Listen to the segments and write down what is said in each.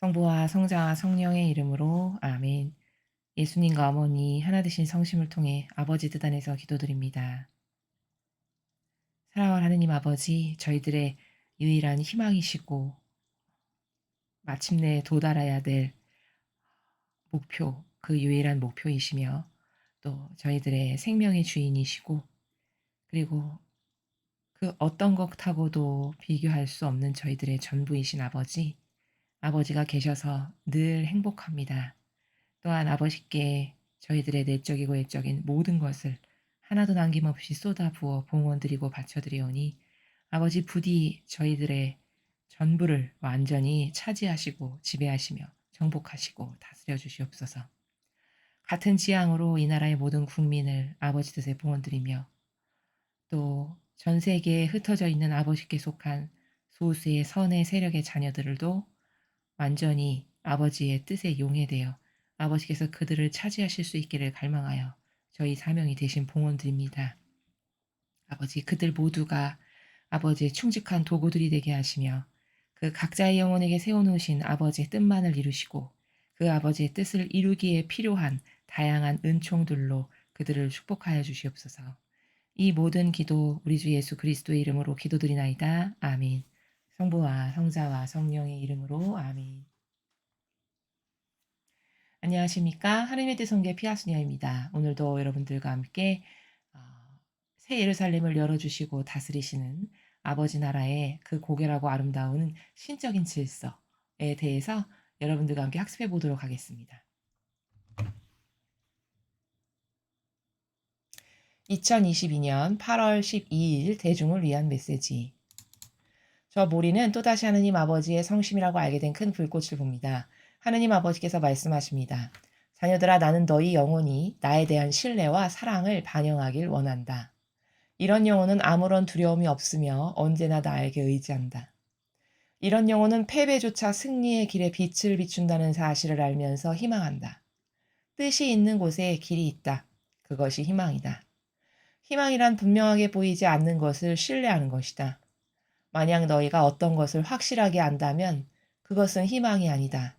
성부와 성자와 성령의 이름으로 아멘. 예수님과 어머니 하나 되신 성심을 통해 아버지 뜻 안에서 기도드립니다. 사랑하는 하느님 아버지, 저희들의 유일한 희망이시고 마침내 도달해야 될 목표, 그 유일한 목표이시며 또 저희들의 생명의 주인이시고 그리고 그 어떤 것하고도 비교할 수 없는 저희들의 전부이신 아버지, 아버지가 계셔서 늘 행복합니다. 또한 아버지께 저희들의 내적이고 외적인 모든 것을 하나도 남김없이 쏟아부어 봉헌드리고 바쳐드리오니 아버지 부디 저희들의 전부를 완전히 차지하시고 지배하시며 정복하시고 다스려 주시옵소서. 같은 지향으로 이 나라의 모든 국민을 아버지 뜻에 봉헌드리며 또 전 세계에 흩어져 있는 아버지께 속한 소수의 선의 세력의 자녀들도 완전히 아버지의 뜻에 용해되어 아버지께서 그들을 차지하실 수 있기를 갈망하여 저희 사명이 되신 봉헌드립니다. 아버지, 그들 모두가 아버지의 충직한 도구들이 되게 하시며 그 각자의 영혼에게 세워놓으신 아버지의 뜻만을 이루시고 그 아버지의 뜻을 이루기에 필요한 다양한 은총들로 그들을 축복하여 주시옵소서. 이 모든 기도 우리 주 예수 그리스도의 이름으로 기도드리나이다. 아멘. 성부와 성자와 성령의 이름으로 아멘. 안녕하십니까. 하나님의 뜻 성계 피아스녀입니다. 오늘도 여러분들과 함께 어, 새 예루살렘을 열어주시고 다스리시는 아버지 나라의 그 고결하고 아름다운 신적인 질서에 대해서 여러분들과 함께 학습해 보도록 하겠습니다. 2022년 8월 12일 대중을 위한 메시지. 저 모리는 또다시 하느님 아버지의 성심이라고 알게 된 큰 불꽃을 봅니다. 하느님 아버지께서 말씀하십니다. 자녀들아, 나는 너희 영혼이 나에 대한 신뢰와 사랑을 반영하길 원한다. 이런 영혼은 아무런 두려움이 없으며 언제나 나에게 의지한다. 이런 영혼은 패배조차 승리의 길에 빛을 비춘다는 사실을 알면서 희망한다. 뜻이 있는 곳에 길이 있다. 그것이 희망이다. 희망이란 분명하게 보이지 않는 것을 신뢰하는 것이다. 만약 너희가 어떤 것을 확실하게 안다면 그것은 희망이 아니다.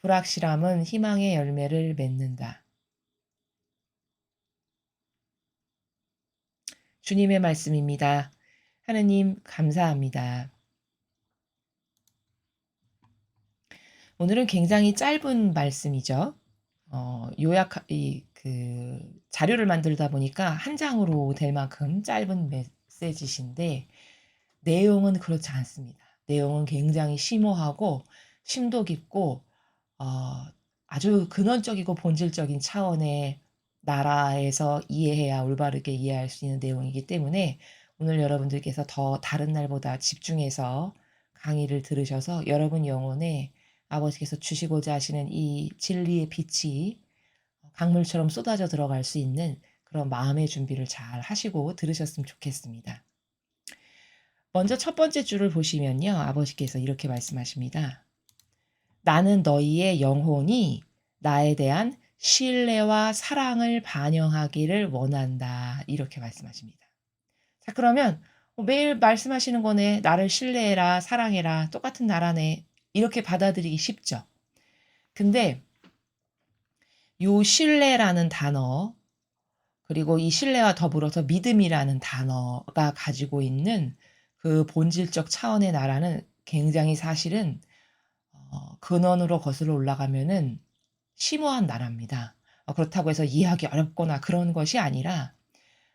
불확실함은 희망의 열매를 맺는다. 주님의 말씀입니다. 하느님 감사합니다. 오늘은 굉장히 짧은 말씀이죠. 자료를 만들다 보니까 한 장으로 될 만큼 짧은 메시지신데 내용은 그렇지 않습니다. 내용은 굉장히 심오하고 심도 깊고 아주 근원적이고 본질적인 차원의 나라에서 이해해야 올바르게 이해할 수 있는 내용이기 때문에 오늘 여러분들께서 더 다른 날보다 집중해서 강의를 들으셔서 여러분 영혼에 아버지께서 주시고자 하시는 이 진리의 빛이 강물처럼 쏟아져 들어갈 수 있는 그런 마음의 준비를 잘 하시고 들으셨으면 좋겠습니다. 먼저 첫 번째 줄을 보시면요. 아버지께서 이렇게 말씀하십니다. 나는 너희의 영혼이 나에 대한 신뢰와 사랑을 반영하기를 원한다. 이렇게 말씀하십니다. 자, 그러면 매일 말씀하시는 거네. 나를 신뢰해라, 사랑해라, 똑같은 나라네. 이렇게 받아들이기 쉽죠. 근데 요 신뢰라는 단어, 그리고 이 신뢰와 더불어서 믿음이라는 단어가 가지고 있는 그 본질적 차원의 나라는 굉장히 사실은 근원으로 거슬러 올라가면은 심오한 나라입니다. 그렇다고 해서 이해하기 어렵거나 그런 것이 아니라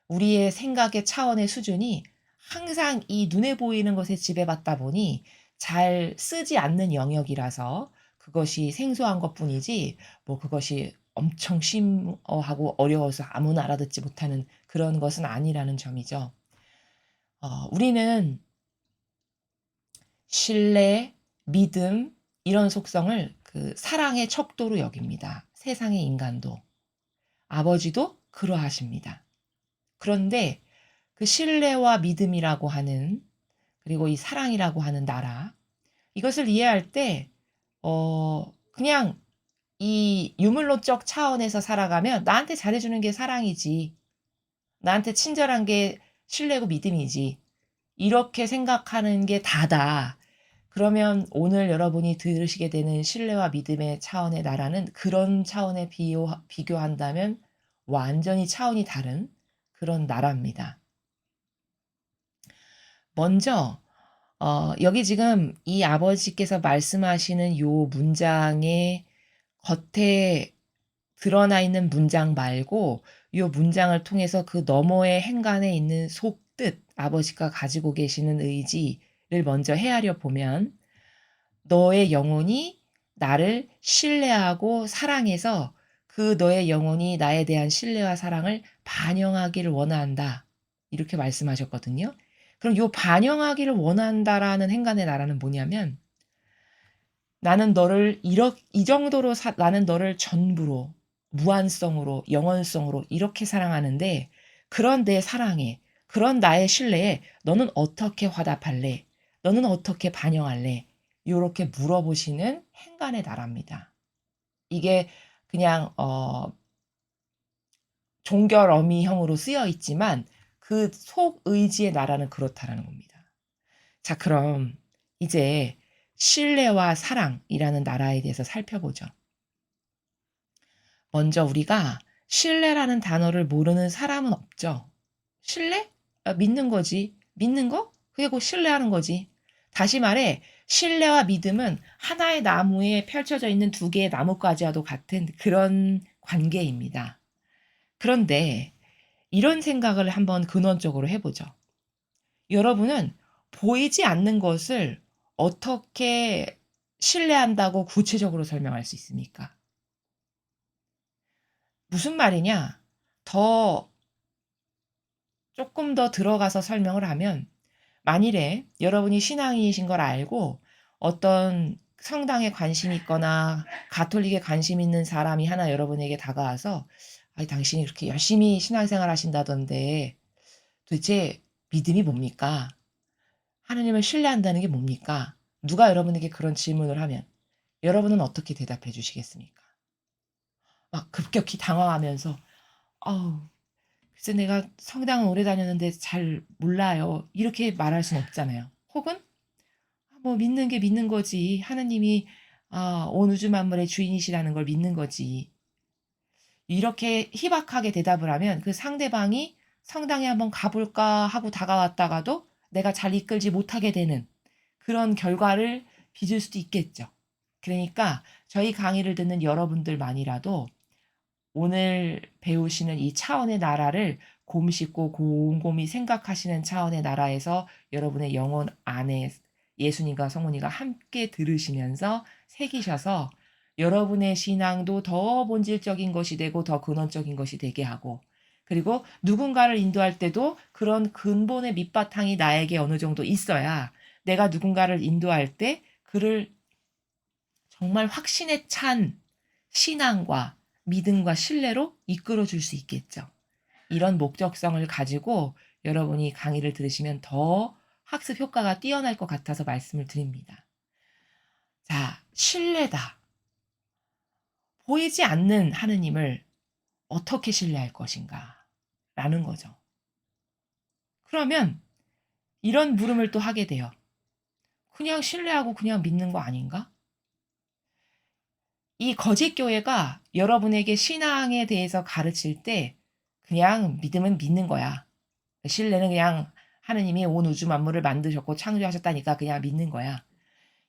우리의 생각의 차원의 수준이 항상 이 눈에 보이는 것에 지배받다 보니 잘 쓰지 않는 영역이라서 그것이 생소한 것뿐이지 뭐 그것이 엄청 심오하고 어려워서 아무나 알아듣지 못하는 그런 것은 아니라는 점이죠. 우리는 신뢰, 믿음 이런 속성을 그 사랑의 척도로 여깁니다. 세상의 인간도. 아버지도 그러하십니다. 그런데 그 신뢰와 믿음이라고 하는 그리고 이 사랑이라고 하는 나라 이것을 이해할 때 그냥 이 유물론적 차원에서 살아가면 나한테 잘해주는 게 사랑이지. 나한테 친절한 게 신뢰고 믿음이지. 이렇게 생각하는 게 다다. 그러면 오늘 여러분이 들으시게 되는 신뢰와 믿음의 차원의 나라는 그런 차원에 비교한다면 완전히 차원이 다른 그런 나라입니다. 먼저 여기 지금 이 아버지께서 말씀하시는 요 문장의 겉에 드러나 있는 문장 말고 요 문장을 통해서 그 너머의 행간에 있는 속뜻, 아버지가 가지고 계시는 의지를 먼저 헤아려 보면 너의 영혼이 나를 신뢰하고 사랑해서 그 너의 영혼이 나에 대한 신뢰와 사랑을 반영하기를 원한다. 이렇게 말씀하셨거든요. 그럼 요 반영하기를 원한다라는 행간의 나라는 뭐냐면 나는 너를 이 정도로 나는 너를 전부로 무한성으로 영원성으로 이렇게 사랑하는데 그런 내 사랑에 그런 나의 신뢰에 너는 어떻게 화답할래? 너는 어떻게 반영할래? 요렇게 물어보시는 행간의 나라입니다. 이게 그냥 종결 어미형으로 쓰여 있지만 그 속 의지의 나라는 그렇다라는 겁니다. 자, 그럼 이제 신뢰와 사랑이라는 나라에 대해서 살펴보죠. 먼저 우리가 신뢰라는 단어를 모르는 사람은 없죠. 신뢰? 믿는 거지. 믿는 거? 그게 곧 신뢰하는 거지. 다시 말해 신뢰와 믿음은 하나의 나무에 펼쳐져 있는 두 개의 나뭇가지와도 같은 그런 관계입니다. 그런데 이런 생각을 한번 근원적으로 해보죠. 여러분은 보이지 않는 것을 어떻게 신뢰한다고 구체적으로 설명할 수 있습니까? 무슨 말이냐? 조금 더 들어가서 설명을 하면 만일에 여러분이 신앙인이신 걸 알고 어떤 성당에 관심이 있거나 가톨릭에 관심 있는 사람이 하나 여러분에게 다가와서 당신이 그렇게 열심히 신앙생활 하신다던데 도대체 믿음이 뭡니까? 하느님을 신뢰한다는 게 뭡니까? 누가 여러분에게 그런 질문을 하면 여러분은 어떻게 대답해 주시겠습니까? 막 급격히 당황하면서 아우 글쎄 내가 성당은 오래 다녔는데 잘 몰라요. 이렇게 말할 순 없잖아요. 혹은 뭐 믿는 게 믿는 거지. 하느님이 온 우주 만물의 주인이시라는 걸 믿는 거지. 이렇게 희박하게 대답을 하면 그 상대방이 성당에 한번 가볼까 하고 다가왔다가도 내가 잘 이끌지 못하게 되는 그런 결과를 빚을 수도 있겠죠. 그러니까 저희 강의를 듣는 여러분들만이라도 오늘 배우시는 이 차원의 나라를 곰씹고 곰곰이 생각하시는 차원의 나라에서 여러분의 영혼 안에 예수님과 성모님과 함께 들으시면서 새기셔서 여러분의 신앙도 더 본질적인 것이 되고 더 근원적인 것이 되게 하고 그리고 누군가를 인도할 때도 그런 근본의 밑바탕이 나에게 어느 정도 있어야 내가 누군가를 인도할 때 그를 정말 확신에 찬 신앙과 믿음과 신뢰로 이끌어 줄 수 있겠죠. 이런 목적성을 가지고 여러분이 강의를 들으시면 더 학습 효과가 뛰어날 것 같아서 말씀을 드립니다. 자, 신뢰다. 보이지 않는 하느님을 어떻게 신뢰할 것인가? 라는 거죠. 그러면 이런 물음을 또 하게 돼요. 그냥 신뢰하고 그냥 믿는 거 아닌가? 이 거짓 교회가 여러분에게 신앙에 대해서 가르칠 때 그냥 믿음은 믿는 거야. 신뢰는 그냥 하느님이 온 우주 만물을 만드셨고 창조하셨다니까 그냥 믿는 거야.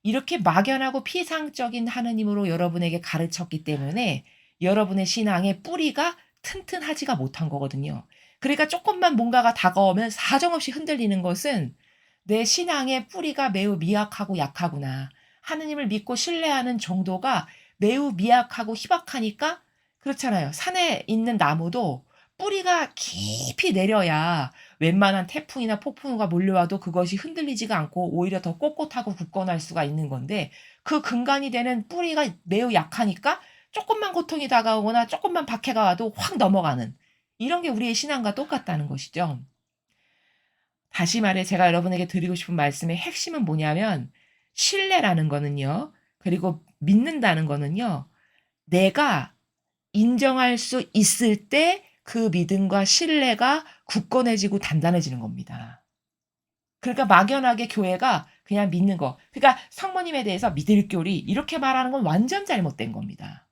이렇게 막연하고 피상적인 하느님으로 여러분에게 가르쳤기 때문에 여러분의 신앙의 뿌리가 튼튼하지가 못한 거거든요. 그러니까 조금만 뭔가가 다가오면 사정없이 흔들리는 것은 내 신앙의 뿌리가 매우 미약하고 약하구나. 하느님을 믿고 신뢰하는 정도가 매우 미약하고 희박하니까 그렇잖아요. 산에 있는 나무도 뿌리가 깊이 내려야 웬만한 태풍이나 폭풍우가 몰려와도 그것이 흔들리지가 않고 오히려 더 꼿꼿하고 굳건할 수가 있는 건데 그 근간이 되는 뿌리가 매우 약하니까 조금만 고통이 다가오거나 조금만 박해가 와도 확 넘어가는 이런 게 우리의 신앙과 똑같다는 것이죠. 다시 말해 제가 여러분에게 드리고 싶은 말씀의 핵심은 뭐냐면 신뢰라는 거는요. 그리고 믿는다는 거는요. 내가 인정할 수 있을 때 그 믿음과 신뢰가 굳건해지고 단단해지는 겁니다. 그러니까 막연하게 교회가 그냥 믿는 거. 그러니까 성모님에 대해서 믿을 교리 이렇게 말하는 건 완전 잘못된 겁니다.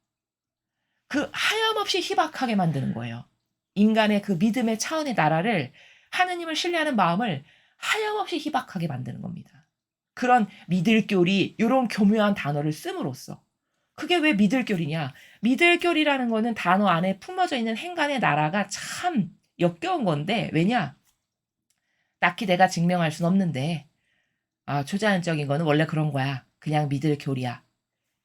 그 하염없이 희박하게 만드는 거예요. 인간의 그 믿음의 차원의 나라를 하느님을 신뢰하는 마음을 하염없이 희박하게 만드는 겁니다. 그런 믿을 교리 요런 교묘한 단어를 씀으로써 그게 왜 믿을 교리냐? 믿을 교리라는 거는 단어 안에 품어져 있는 행간의 나라가 참 역겨운 건데 왜냐? 딱히 내가 증명할 순 없는데 초자연적인 거는 원래 그런 거야. 그냥 믿을 교리야.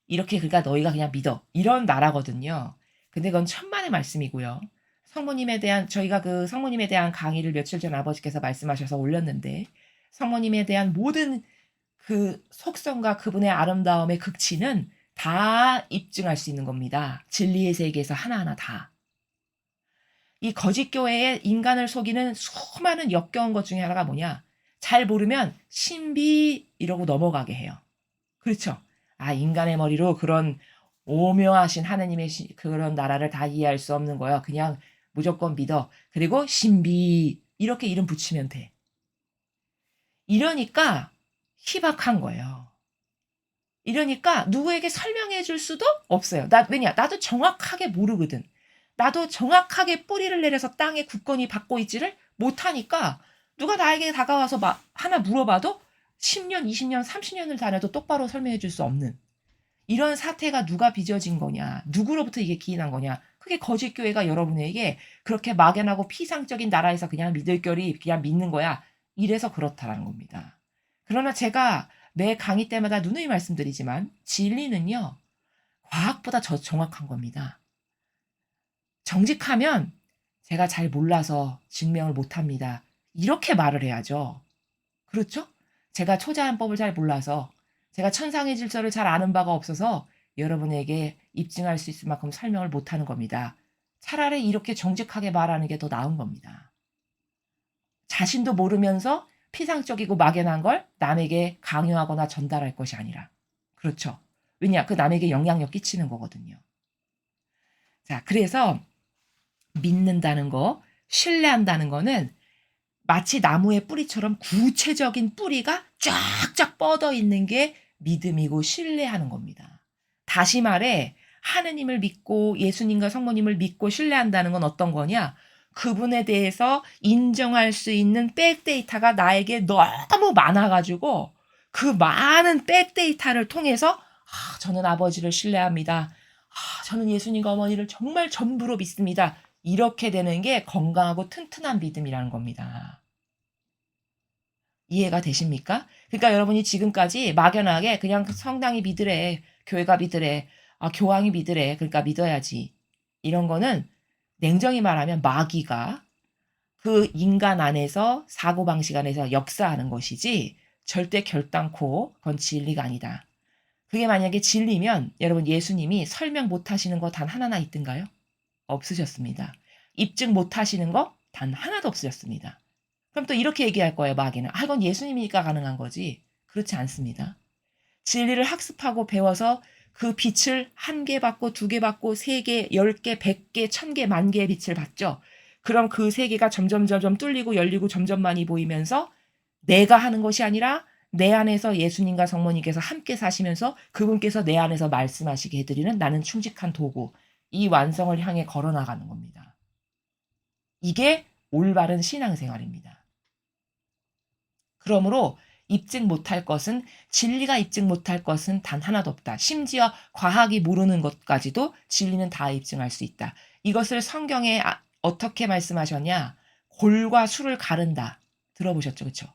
이렇게 그러니까 너희가 그냥 믿어. 이런 나라거든요. 근데 그건 천만의 말씀이고요. 성모님에 대한 저희가 그 성모님에 대한 강의를 며칠 전 아버지께서 말씀하셔서 올렸는데 성모님에 대한 모든 그 속성과 그분의 아름다움의 극치는 다 입증할 수 있는 겁니다. 진리의 세계에서 하나하나 다. 이 거짓 교회에 인간을 속이는 수많은 역겨운 것 중에 하나가 뭐냐? 잘 모르면 신비 이러고 넘어가게 해요. 그렇죠? 인간의 머리로 그런 오묘하신 하나님의 그런 나라를 다 이해할 수 없는 거야. 그냥 무조건 믿어. 그리고 신비 이렇게 이름 붙이면 돼. 이러니까 희박한 거예요. 이러니까 누구에게 설명해 줄 수도 없어요. 왜냐? 나도 정확하게 모르거든. 나도 정확하게 뿌리를 내려서 땅에 굳건히 박고 있지를 못하니까 누가 나에게 다가와서 하나 물어봐도 10년, 20년, 30년을 다녀도 똑바로 설명해 줄 수 없는 이런 사태가 누가 빚어진 거냐? 누구로부터 이게 기인한 거냐? 그게 거짓 교회가 여러분에게 그렇게 막연하고 피상적인 나라에서 그냥 믿을 결이 그냥 믿는 거야. 이래서 그렇다라는 겁니다. 그러나 제가 매 강의 때마다 누누이 말씀드리지만 진리는요. 과학보다 더 정확한 겁니다. 정직하면 제가 잘 몰라서 증명을 못합니다. 이렇게 말을 해야죠. 그렇죠? 제가 초자연법을 잘 몰라서 제가 천상의 질서를 잘 아는 바가 없어서 여러분에게 입증할 수 있을 만큼 설명을 못하는 겁니다. 차라리 이렇게 정직하게 말하는 게 더 나은 겁니다. 자신도 모르면서 피상적이고 막연한 걸 남에게 강요하거나 전달할 것이 아니라. 그렇죠? 왜냐? 그 남에게 영향력 끼치는 거거든요. 자, 그래서 믿는다는 거, 신뢰한다는 거는 마치 나무의 뿌리처럼 구체적인 뿌리가 쫙쫙 뻗어 있는 게 믿음이고 신뢰하는 겁니다. 다시 말해 하느님을 믿고 예수님과 성모님을 믿고 신뢰한다는 건 어떤 거냐? 그분에 대해서 인정할 수 있는 백데이터가 나에게 너무 많아가지고 그 많은 백데이터를 통해서 저는 아버지를 신뢰합니다. 저는 예수님과 어머니를 정말 전부로 믿습니다. 이렇게 되는 게 건강하고 튼튼한 믿음이라는 겁니다. 이해가 되십니까? 그러니까 여러분이 지금까지 막연하게 그냥 성당이 믿으래, 교회가 믿으래, 교황이 믿으래, 그러니까 믿어야지. 이런 거는 냉정히 말하면 마귀가 그 인간 안에서 사고방식 안에서 역사하는 것이지 절대 결단코 그건 진리가 아니다. 그게 만약에 진리면 여러분 예수님이 설명 못하시는 거 단 하나나 있던가요? 없으셨습니다. 입증 못하시는 거 단 하나도 없으셨습니다. 그럼 또 이렇게 얘기할 거예요, 마귀는. 이건 예수님이니까 가능한 거지. 그렇지 않습니다. 진리를 학습하고 배워서 그 빛을 1개 받고 2개 받고 3개, 10개, 100개, 1000개, 10,000개의 빛을 받죠. 그럼 그 세계가 점점 뚫리고 열리고 점점 많이 보이면서 내가 하는 것이 아니라 내 안에서 예수님과 성모님께서 함께 사시면서 그분께서 내 안에서 말씀하시게 해드리는 나는 충직한 도구, 이 완성을 향해 걸어나가는 겁니다. 이게 올바른 신앙생활입니다. 그러므로 입증 못할 것은 진리가 입증 못할 것은 단 하나도 없다. 심지어 과학이 모르는 것까지도 진리는 다 입증할 수 있다. 이것을 성경에 어떻게 말씀하셨냐? 골과 수를 가른다. 들어보셨죠? 그렇죠?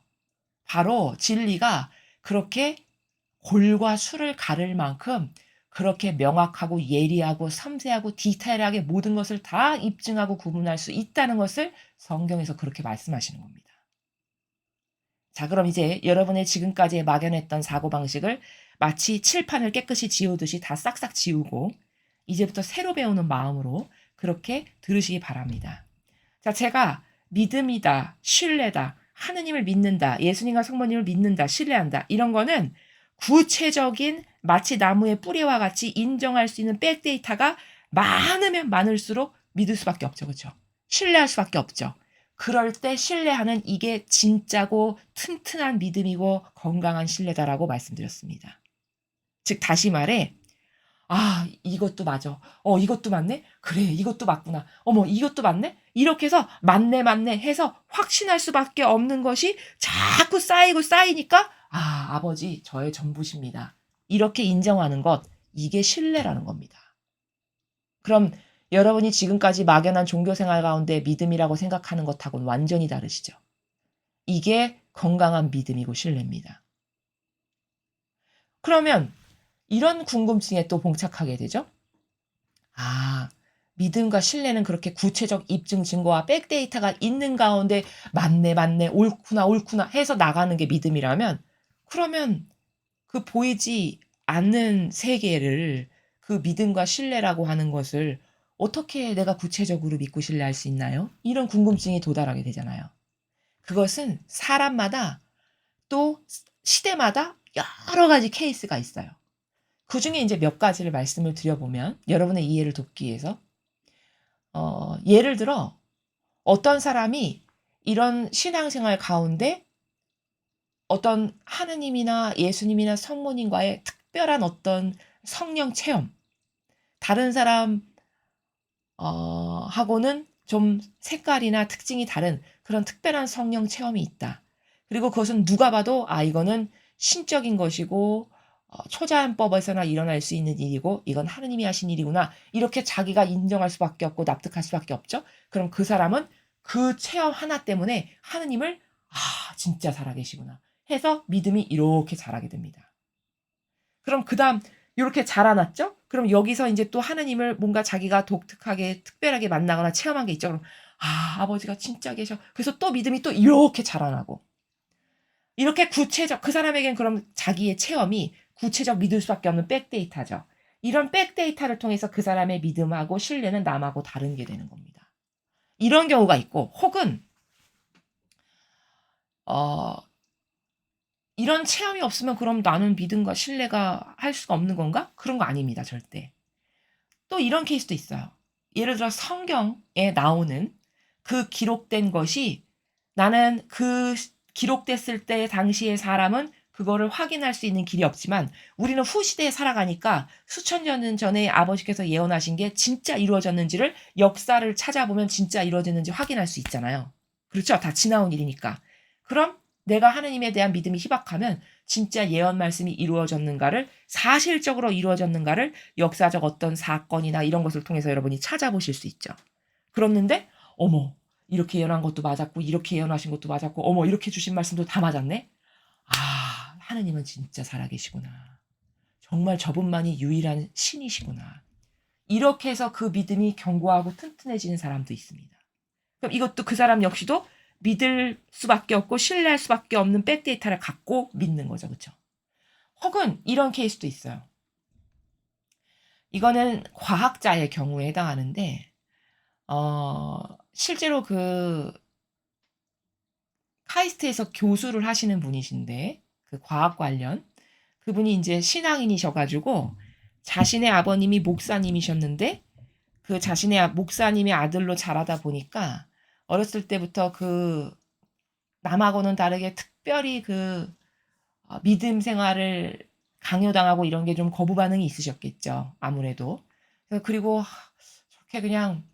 바로 진리가 그렇게 골과 수를 가를 만큼 그렇게 명확하고 예리하고 섬세하고 디테일하게 모든 것을 다 입증하고 구분할 수 있다는 것을 성경에서 그렇게 말씀하시는 겁니다. 자, 그럼 이제 여러분의 지금까지 막연했던 사고방식을 마치 칠판을 깨끗이 지우듯이 다 싹싹 지우고 이제부터 새로 배우는 마음으로 그렇게 들으시기 바랍니다. 자, 제가 믿음이다, 신뢰다, 하느님을 믿는다, 예수님과 성모님을 믿는다, 신뢰한다 이런 거는 구체적인 마치 나무의 뿌리와 같이 인정할 수 있는 백데이터가 많으면 많을수록 믿을 수밖에 없죠. 그렇죠? 신뢰할 수밖에 없죠. 그럴 때 신뢰하는 이게 진짜고 튼튼한 믿음이고 건강한 신뢰다라고 말씀드렸습니다. 즉 다시 말해 이것도 맞아. 이것도 맞네? 그래, 이것도 맞구나. 어머, 이것도 맞네? 이렇게 해서 맞네, 맞네 해서 확신할 수밖에 없는 것이 자꾸 쌓이고 쌓이니까 아버지 저의 전부십니다. 이렇게 인정하는 것, 이게 신뢰라는 겁니다. 그럼 여러분이 지금까지 막연한 종교 생활 가운데 믿음이라고 생각하는 것하고는 완전히 다르시죠. 이게 건강한 믿음이고 신뢰입니다. 그러면 이런 궁금증에 또 봉착하게 되죠. 믿음과 신뢰는 그렇게 구체적 입증 증거와 백데이터가 있는 가운데 맞네, 맞네, 옳구나, 옳구나 해서 나가는 게 믿음이라면 그러면 그 보이지 않는 세계를 그 믿음과 신뢰라고 하는 것을 어떻게 내가 구체적으로 믿고 신뢰할 수 있나요? 이런 궁금증이 도달하게 되잖아요. 그것은 사람마다 또 시대마다 여러 가지 케이스가 있어요. 그중에 이제 몇 가지를 말씀을 드려보면 여러분의 이해를 돕기 위해서 예를 들어 어떤 사람이 이런 신앙생활 가운데 어떤 하느님이나 예수님이나 성모님과의 특별한 어떤 성령 체험, 다른 사람 하고는 좀 색깔이나 특징이 다른 그런 특별한 성령 체험이 있다. 그리고 그것은 누가 봐도 이거는 신적인 것이고 초자연법에서나 일어날 수 있는 일이고 이건 하느님이 하신 일이구나. 이렇게 자기가 인정할 수밖에 없고 납득할 수밖에 없죠. 그럼 그 사람은 그 체험 하나 때문에 하느님을 진짜 살아계시구나 해서 믿음이 이렇게 자라게 됩니다. 그럼 그다음 이렇게 자라났죠? 그럼 여기서 이제 또 하느님을 뭔가 자기가 독특하게 특별하게 만나거나 체험한 게 있죠. 그럼 아버지가 진짜 계셔. 그래서 또 믿음이 또 이렇게 자라나고 이렇게 구체적 그 사람에겐 그럼 자기의 체험이 구체적 믿을 수밖에 없는 백데이터죠. 이런 백데이터를 통해서 그 사람의 믿음하고 신뢰는 남하고 다른 게 되는 겁니다. 이런 경우가 있고 혹은 이런 체험이 없으면 그럼 나는 믿음과 신뢰가 할 수가 없는 건가? 그런 거 아닙니다. 절대. 또 이런 케이스도 있어요. 예를 들어 성경에 나오는 그 기록된 것이 나는 그 기록됐을 때 당시의 사람은 그거를 확인할 수 있는 길이 없지만 우리는 후시대에 살아가니까 수천 년 전에 아버지께서 예언하신 게 진짜 이루어졌는지를 역사를 찾아보면 진짜 이루어졌는지 확인할 수 있잖아요. 그렇죠? 다 지나온 일이니까. 그럼 내가 하느님에 대한 믿음이 희박하면 진짜 예언 말씀이 이루어졌는가를 사실적으로 이루어졌는가를 역사적 어떤 사건이나 이런 것을 통해서 여러분이 찾아보실 수 있죠. 그렇는데 어머 이렇게 예언한 것도 맞았고 이렇게 예언하신 것도 맞았고 어머 이렇게 주신 말씀도 다 맞았네. 하느님은 진짜 살아계시구나. 정말 저분만이 유일한 신이시구나. 이렇게 해서 그 믿음이 견고하고 튼튼해지는 사람도 있습니다. 그럼 이것도 그 사람 역시도 믿을 수밖에 없고 신뢰할 수밖에 없는 백데이터를 갖고 믿는 거죠. 그렇죠? 혹은 이런 케이스도 있어요. 이거는 과학자의 경우에 해당하는데 실제로 그 카이스트에서 교수를 하시는 분이신데 그 과학 관련 그분이 이제 신앙인이셔가지고 자신의 아버님이 목사님이셨는데 그 자신의 목사님의 아들로 자라다 보니까 어렸을 때부터 그 남하고는 다르게 특별히 그 믿음 생활을 강요당하고 이런 게 좀 거부 반응이 있으셨겠죠. 아무래도. 그리고 저렇게 그냥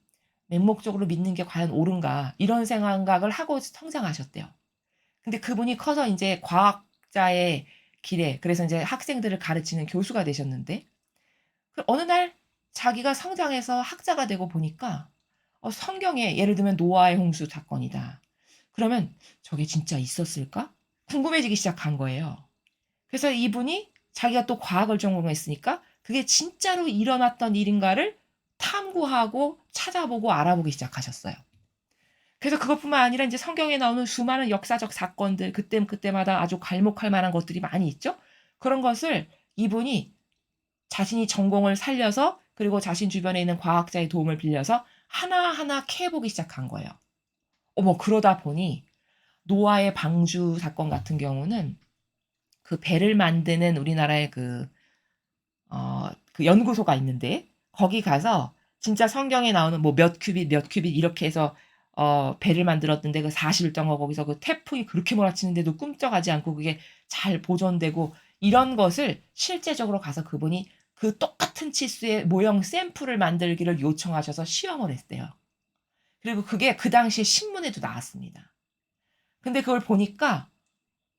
맹목적으로 믿는 게 과연 옳은가 이런 생각을 하고 성장하셨대요. 근데 그분이 커서 이제 과학자의 길에 그래서 이제 학생들을 가르치는 교수가 되셨는데 어느 날 자기가 성장해서 학자가 되고 보니까 성경에 예를 들면 노아의 홍수 사건이다. 그러면 저게 진짜 있었을까? 궁금해지기 시작한 거예요. 그래서 이분이 자기가 또 과학을 전공했으니까 그게 진짜로 일어났던 일인가를 탐구하고 찾아보고 알아보기 시작하셨어요. 그래서 그것뿐만 아니라 이제 성경에 나오는 수많은 역사적 사건들 그때마다 아주 괄목할 만한 것들이 많이 있죠. 그런 것을 이분이 자신이 전공을 살려서 그리고 자신 주변에 있는 과학자의 도움을 빌려서 하나하나 캐보기 시작한 거예요. 그러다 보니 노아의 방주 사건 같은 경우는 그 배를 만드는 우리나라의 그 연구소가 있는데 거기 가서 진짜 성경에 나오는 뭐 몇 큐빗 이렇게 해서 배를 만들었는데 그 40일 동안 거기서 그 태풍이 그렇게 몰아치는데도 꿈쩍하지 않고 그게 잘 보존되고 이런 것을 실제적으로 가서 그분이 그 똑같은 치수의 모형 샘플을 만들기를 요청하셔서 시험을 했대요. 그리고 그게 그 당시에 신문에도 나왔습니다. 근데 그걸 보니까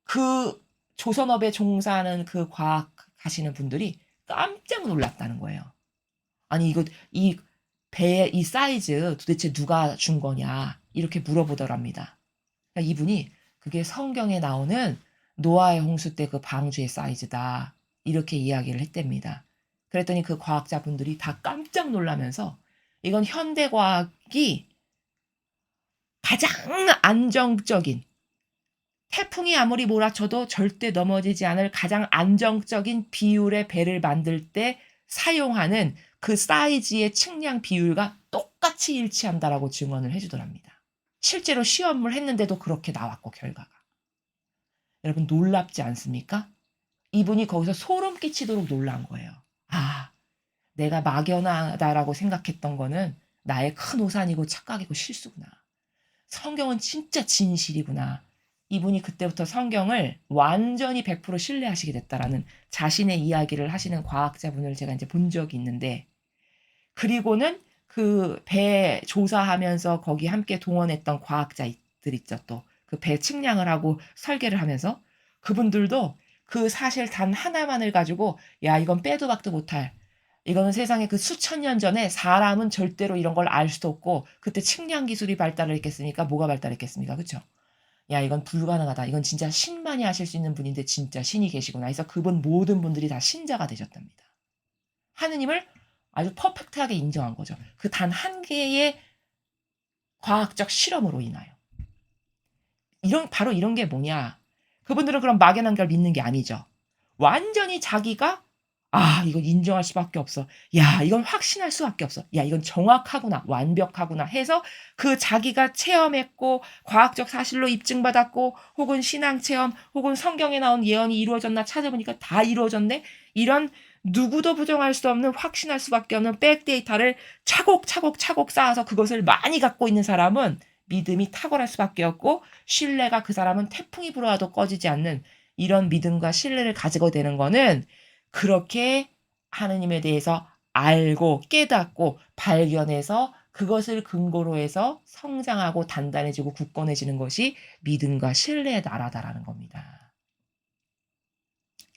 그 조선업에 종사하는 그 과학 하시는 분들이 깜짝 놀랐다는 거예요. 아니 이거 이 배의 이 사이즈 도대체 누가 준 거냐 이렇게 물어보더랍니다. 그러니까 이분이 그게 성경에 나오는 노아의 홍수 때 그 방주의 사이즈다 이렇게 이야기를 했답니다. 그랬더니 그 과학자분들이 다 깜짝 놀라면서 이건 현대 과학이 가장 안정적인 태풍이 아무리 몰아쳐도 절대 넘어지지 않을 가장 안정적인 비율의 배를 만들 때 사용하는 그 사이즈의 측량 비율과 똑같이 일치한다라고 증언을 해주더랍니다. 실제로 시험을 했는데도 그렇게 나왔고 결과가. 여러분 놀랍지 않습니까? 이분이 거기서 소름 끼치도록 놀란 거예요. 아, 내가 막연하다라고 생각했던 거는 나의 큰 오산이고 착각이고 실수구나. 성경은 진짜 진실이구나. 이분이 그때부터 성경을 완전히 100% 신뢰하시게 됐다라는 자신의 이야기를 하시는 과학자분을 제가 이제 본 적이 있는데, 그리고는 그 배 조사하면서 거기 함께 동원했던 과학자들 있죠. 또 그 배 측량을 하고 설계를 하면서 그분들도 그 사실 단 하나만을 가지고 야, 이건 빼도 박도 못할, 이거는 세상에 그 수천 년 전에 사람은 절대로 이런 걸 알 수도 없고 그때 측량 기술이 발달을 했겠습니까? 뭐가 발달했겠습니까? 그렇죠? 야, 이건 불가능하다. 이건 진짜 신만이 하실 수 있는 분인데 진짜 신이 계시구나. 그래서 그분 모든 분들이 다 신자가 되셨답니다. 하느님을 아주 퍼펙트하게 인정한 거죠. 그 단 한 개의 과학적 실험으로 인하여. 바로 이런 게 뭐냐. 그분들은 그럼 막연한 걸 믿는 게 아니죠. 완전히 자기가 이건 인정할 수밖에 없어. 야, 이건 확신할 수밖에 없어. 야, 이건 정확하구나. 완벽하구나. 해서 그 자기가 체험했고 과학적 사실로 입증받았고 혹은 신앙 체험 혹은 성경에 나온 예언이 이루어졌나 찾아보니까 다 이루어졌네. 이런 누구도 부정할 수 없는 확신할 수밖에 없는 백데이터를 차곡차곡 쌓아서 그것을 많이 갖고 있는 사람은 믿음이 탁월할 수밖에 없고 신뢰가 그 사람은 태풍이 불어와도 꺼지지 않는 이런 믿음과 신뢰를 가지고 되는 거는 그렇게 하느님에 대해서 알고 깨닫고 발견해서 그것을 근거로 해서 성장하고 단단해지고 굳건해지는 것이 믿음과 신뢰의 나라다라는 겁니다.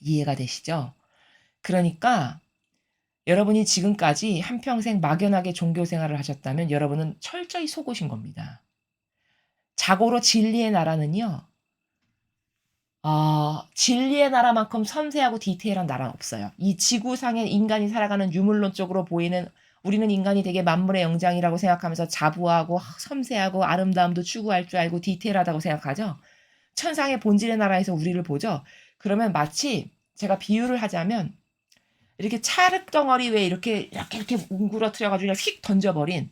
이해가 되시죠? 그러니까 여러분이 지금까지 한평생 막연하게 종교 생활을 하셨다면 여러분은 철저히 속으신 겁니다. 자고로 진리의 나라는요. 진리의 나라만큼 섬세하고 디테일한 나라는 없어요. 이 지구상에 인간이 살아가는 유물론적으로 보이는 우리는 인간이 되게 만물의 영장이라고 생각하면서 자부하고 섬세하고 아름다움도 추구할 줄 알고 디테일하다고 생각하죠. 천상의 본질의 나라에서 우리를 보죠. 그러면 마치 제가 비유를 하자면 이렇게 찰흙덩어리 왜 이렇게 웅그러뜨려가지고 그냥 휙 던져버린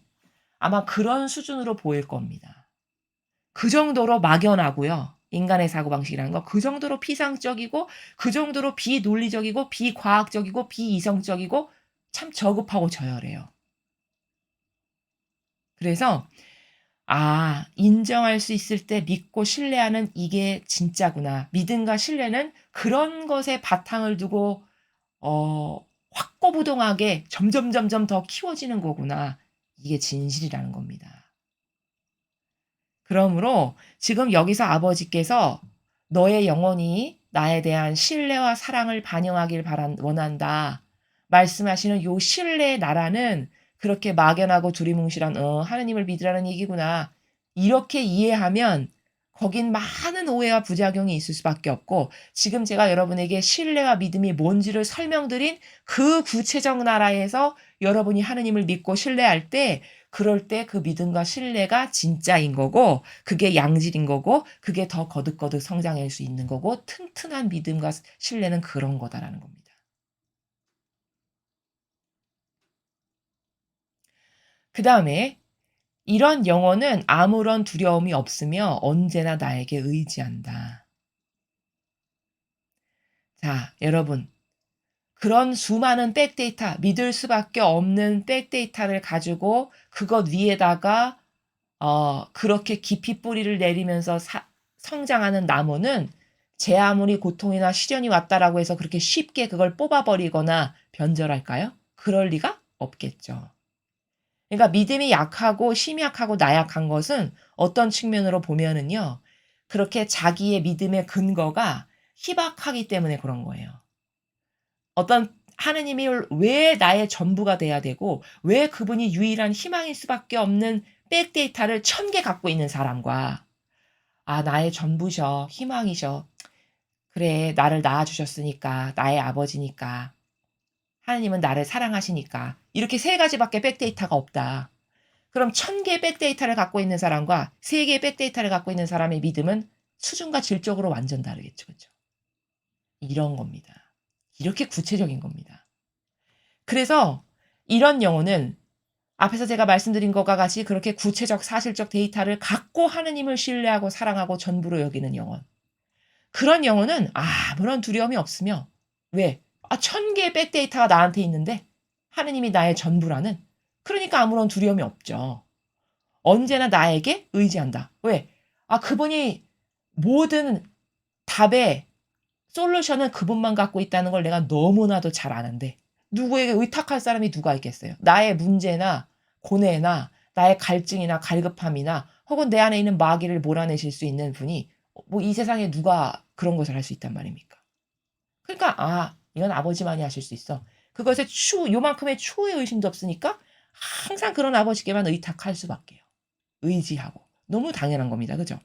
아마 그런 수준으로 보일 겁니다. 그 정도로 막연하고요. 인간의 사고방식이라는 거 그 정도로 피상적이고 그 정도로 비논리적이고 비과학적이고 비이성적이고 참 저급하고 저열해요. 그래서 인정할 수 있을 때 믿고 신뢰하는 이게 진짜구나. 믿음과 신뢰는 그런 것에 바탕을 두고 확고부동하게 점점 더 키워지는 거구나. 이게 진실이라는 겁니다. 그러므로 지금 여기서 아버지께서 너의 영혼이 나에 대한 신뢰와 사랑을 반영하길 원한다. 말씀하시는 요 신뢰의 나라는 그렇게 막연하고 두리뭉실한 하느님을 믿으라는 얘기구나. 이렇게 이해하면 거긴 많은 오해와 부작용이 있을 수밖에 없고 지금 제가 여러분에게 신뢰와 믿음이 뭔지를 설명드린 그 구체적 나라에서 여러분이 하느님을 믿고 신뢰할 때 그럴 때 그 믿음과 신뢰가 진짜인 거고 그게 양질인 거고 그게 더 거듭거듭 성장할 수 있는 거고 튼튼한 믿음과 신뢰는 그런 거다라는 겁니다. 그 다음에 이런 영혼은 아무런 두려움이 없으며 언제나 나에게 의지한다. 자, 여러분. 그런 수많은 백데이터, 믿을 수밖에 없는 백데이터를 가지고 그것 위에다가 그렇게 깊이 뿌리를 내리면서 성장하는 나무는 제 아무리 고통이나 시련이 왔다라고 해서 그렇게 쉽게 그걸 뽑아버리거나 변절할까요? 그럴 리가 없겠죠. 그러니까 믿음이 약하고 심약하고 나약한 것은 어떤 측면으로 보면은요. 그렇게 자기의 믿음의 근거가 희박하기 때문에 그런 거예요. 어떤 하느님이 왜 나의 전부가 돼야 되고 왜 그분이 유일한 희망일 수밖에 없는 백데이터를 1000개 갖고 있는 사람과 나의 전부셔. 희망이셔. 그래 나를 낳아 주셨으니까 나의 아버지니까 하느님은 나를 사랑하시니까 이렇게 세 가지밖에 백데이터가 없다. 그럼 1000개의 백데이터를 갖고 있는 사람과 3개의 백데이터를 갖고 있는 사람의 믿음은 수준과 질적으로 완전 다르겠죠. 그죠? 이런 겁니다. 이렇게 구체적인 겁니다. 그래서 이런 영혼은 앞에서 제가 말씀드린 것과 같이 그렇게 구체적 사실적 데이터를 갖고 하느님을 신뢰하고 사랑하고 전부로 여기는 영혼. 그런 영혼은 아무런 두려움이 없으며 왜? 1000개의 백데이터가 나한테 있는데 하느님이 나의 전부라는 그러니까 아무런 두려움이 없죠. 언제나 나에게 의지한다. 왜? 그분이 모든 답의 솔루션은 그분만 갖고 있다는 걸 내가 너무나도 잘 아는데 누구에게 의탁할 사람이 누가 있겠어요? 나의 문제나 고뇌나 나의 갈증이나 갈급함이나 혹은 내 안에 있는 마귀를 몰아내실 수 있는 분이 뭐 이 세상에 누가 그런 것을 할 수 있단 말입니까? 그러니까 이건 아버지만이 하실 수 있어. 그것에 요만큼의 추후의 의심도 없으니까 항상 그런 아버지께만 의탁할 수밖에요. 의지하고. 너무 당연한 겁니다. 그죠?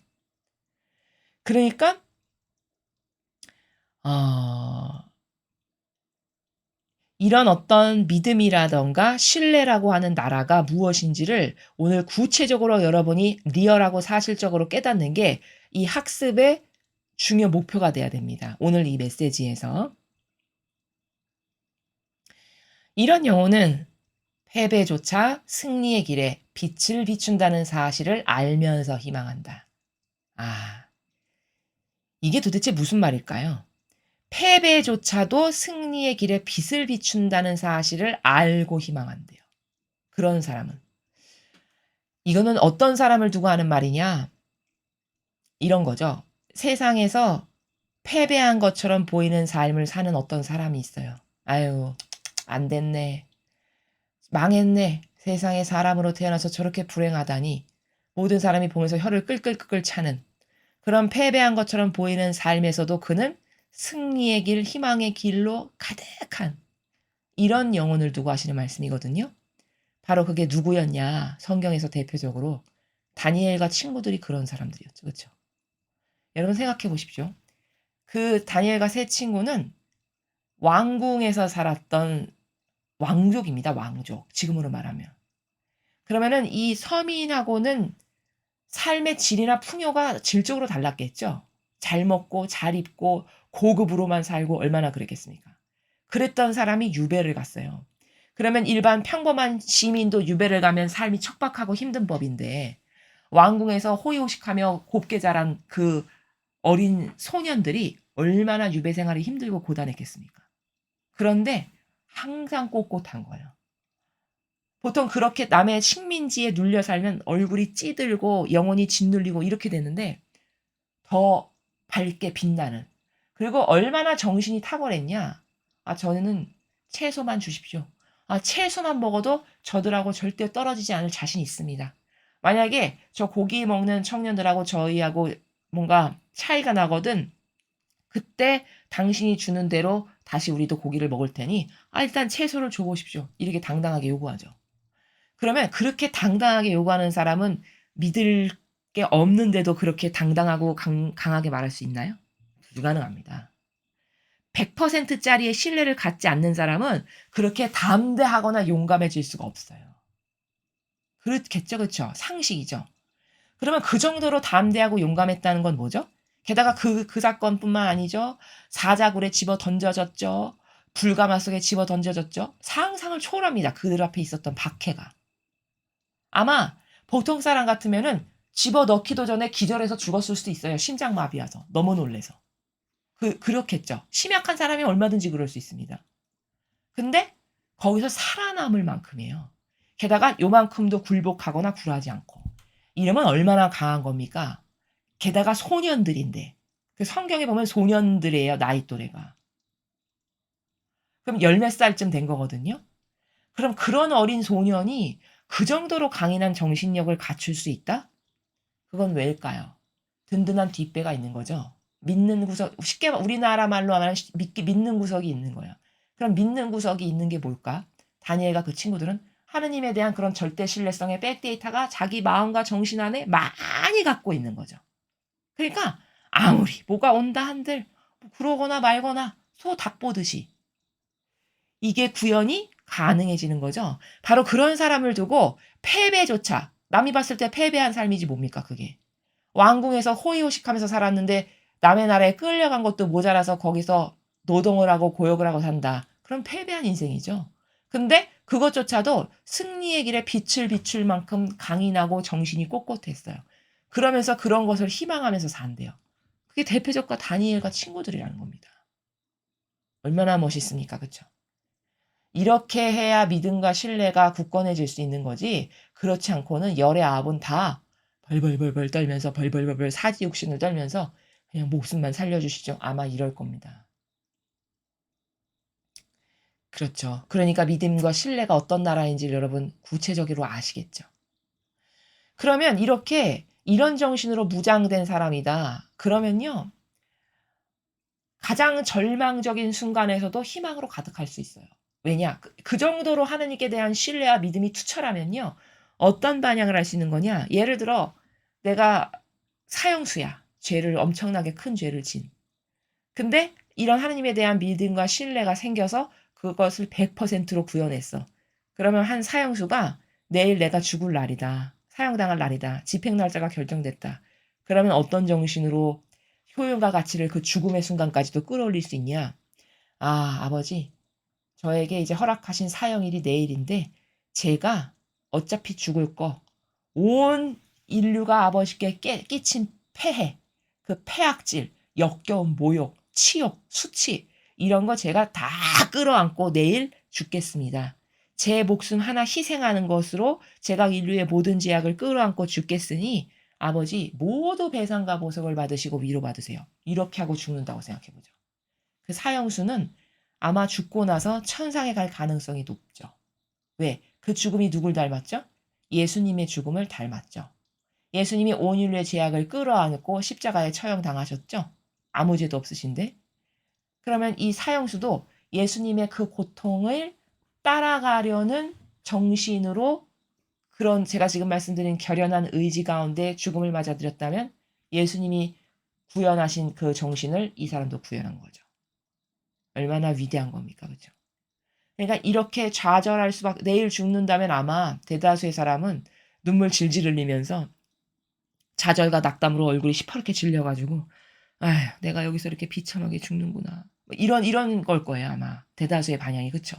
그러니까 어 이런 어떤 믿음이라든가 신뢰라고 하는 나라가 무엇인지를 오늘 구체적으로 여러분이 리얼하고 사실적으로 깨닫는 게 이 학습의 중요 목표가 돼야 됩니다. 오늘 이 메시지에서. 이런 영혼은 패배조차 승리의 길에 빛을 비춘다는 사실을 알면서 희망한다. 이게 도대체 무슨 말일까요? 패배조차도 승리의 길에 빛을 비춘다는 사실을 알고 희망한대요. 그런 사람은. 이거는 어떤 사람을 두고 하는 말이냐? 이런 거죠. 세상에서 패배한 것처럼 보이는 삶을 사는 어떤 사람이 있어요. 아유, 안 됐네. 망했네. 세상에 사람으로 태어나서 저렇게 불행하다니. 모든 사람이 보면서 혀를 끌끌끌끌 차는 그런 패배한 것처럼 보이는 삶에서도 그는 승리의 길, 희망의 길로 가득한 이런 영혼을 두고 하시는 말씀이거든요. 바로 그게 누구였냐? 성경에서 대표적으로 다니엘과 친구들이 그런 사람들이었죠. 그렇죠? 여러분 생각해 보십시오. 그 다니엘과 세 친구는 왕궁에서 살았던 왕족입니다. 왕족. 지금으로 말하면. 그러면은 이 서민하고는 삶의 질이나 풍요가 질적으로 달랐겠죠. 잘 먹고 잘 입고 고급으로만 살고 얼마나 그랬겠습니까? 그랬던 사람이 유배를 갔어요. 그러면 일반 평범한 시민도 유배를 가면 삶이 척박하고 힘든 법인데 왕궁에서 호의호식하며 곱게 자란 그 어린 소년들이 얼마나 유배 생활이 힘들고 고단했겠습니까? 그런데 항상 꼿꼿한 거예요. 보통 그렇게 남의 식민지에 눌려 살면 얼굴이 찌들고 영혼이 짓눌리고 이렇게 되는데 더 밝게 빛나는. 그리고 얼마나 정신이 탁월했냐? 저는 채소만 주십시오. 채소만 먹어도 저들하고 절대 떨어지지 않을 자신이 있습니다. 만약에 저 고기 먹는 청년들하고 저희하고 뭔가 차이가 나거든. 그때 당신이 주는 대로 다시 우리도 고기를 먹을 테니 일단 채소를 줘 보십시오. 이렇게 당당하게 요구하죠. 그러면 그렇게 당당하게 요구하는 사람은 믿을 게 없는데도 그렇게 당당하고 강하게 말할 수 있나요? 불가능합니다. 100% 짜리의 신뢰를 갖지 않는 사람은 그렇게 담대하거나 용감해질 수가 없어요. 그렇겠죠, 그렇죠? 상식이죠. 그러면 그 정도로 담대하고 용감했다는 건 뭐죠? 게다가 그 사건뿐만 아니죠. 사자굴에 집어 던져졌죠. 불가마 속에 집어 던져졌죠. 상상을 초월합니다. 그들 앞에 있었던 박해가. 아마 보통 사람 같으면은 집어넣기도 전에 기절해서 죽었을 수도 있어요. 심장마비 와서. 너무 놀래서. 그렇겠죠. 심약한 사람이 얼마든지 그럴 수 있습니다. 근데 거기서 살아남을 만큼이에요. 게다가 요만큼도 굴복하거나 굴하지 않고. 이러면 얼마나 강한 겁니까? 게다가 소년들인데. 그 성경에 보면 소년들이에요, 나이 또래가. 그럼 열 몇 살쯤 된 거거든요. 그럼 그런 어린 소년이 그 정도로 강인한 정신력을 갖출 수 있다? 그건 왜일까요? 든든한 뒷배가 있는 거죠. 믿는 구석, 쉽게 우리나라 말로 하면 믿는 구석이 있는 거예요. 그럼 믿는 구석이 있는 게 뭘까? 다니엘과 그 친구들은 하느님에 대한 그런 절대 신뢰성의 백데이터가 자기 마음과 정신 안에 많이 갖고 있는 거죠. 그러니까 아무리 뭐가 온다 한들 그러거나 말거나 소 닭 보듯이 이게 구현이 가능해지는 거죠. 바로 그런 사람을 두고 패배조차 남이 봤을 때 패배한 삶이지 뭡니까 그게. 왕궁에서 호의호식하면서 살았는데 남의 나라에 끌려간 것도 모자라서 거기서 노동을 하고 고역을 하고 산다. 그럼 패배한 인생이죠. 근데 그것조차도 승리의 길에 빛을 비출 만큼 강인하고 정신이 꼿꼿했어요. 그러면서 그런 것을 희망하면서 산대요. 그게 대표적과 다니엘과 친구들이라는 겁니다. 얼마나 멋있습니까? 그쵸? 이렇게 해야 믿음과 신뢰가 굳건해질 수 있는 거지 그렇지 않고는 열의 아합은 다 벌벌벌벌 떨면서 벌벌벌벌 사지욕신을 떨면서 그냥 목숨만 살려주시죠. 아마 이럴 겁니다. 그렇죠. 그러니까 믿음과 신뢰가 어떤 나라인지 여러분 구체적으로 아시겠죠. 그러면 이렇게 이런 정신으로 무장된 사람이다. 그러면요. 가장 절망적인 순간에서도 희망으로 가득할 수 있어요. 왜냐? 그 정도로 하느님께 대한 신뢰와 믿음이 투철하면요. 어떤 반향을 할 수 있는 거냐? 예를 들어 내가 사형수야. 죄를 엄청나게 큰 죄를 진. 근데 이런 하느님에 대한 믿음과 신뢰가 생겨서 그것을 100%로 구현했어. 그러면 한 사형수가 내일 내가 죽을 날이다. 사형당할 날이다. 집행 날짜가 결정됐다. 그러면 어떤 정신으로 효용과 가치를 그 죽음의 순간까지도 끌어올릴 수 있냐? 아, 아버지, 저에게 이제 허락하신 사형일이 내일인데 제가 어차피 죽을 거 온 인류가 아버지께 끼친 폐해, 그 폐악질, 역겨운 모욕, 치욕, 수치 이런 거 제가 다 끌어안고 내일 죽겠습니다. 제 목숨 하나 희생하는 것으로 제가 인류의 모든 죄악을 끌어안고 죽겠으니 아버지 모두 배상과 보석을 받으시고 위로받으세요. 이렇게 하고 죽는다고 생각해보죠. 그 사형수는 아마 죽고 나서 천상에 갈 가능성이 높죠. 왜? 그 죽음이 누굴 닮았죠? 예수님의 죽음을 닮았죠. 예수님이 온 인류의 죄악을 끌어안고 십자가에 처형당하셨죠? 아무 죄도 없으신데? 그러면 이 사형수도 예수님의 그 고통을 따라가려는 정신으로 그런 제가 지금 말씀드린 결연한 의지 가운데 죽음을 맞아들였다면 예수님이 구현하신 그 정신을 이 사람도 구현한 거죠. 얼마나 위대한 겁니까? 그죠? 그러니까 이렇게 좌절할 수밖에 내일 죽는다면 아마 대다수의 사람은 눈물 질질 흘리면서 좌절과 낙담으로 얼굴이 시퍼렇게 질려가지고 아휴 내가 여기서 이렇게 비참하게 죽는구나 뭐 이런 걸 거예요 아마 대다수의 반향이 그쵸?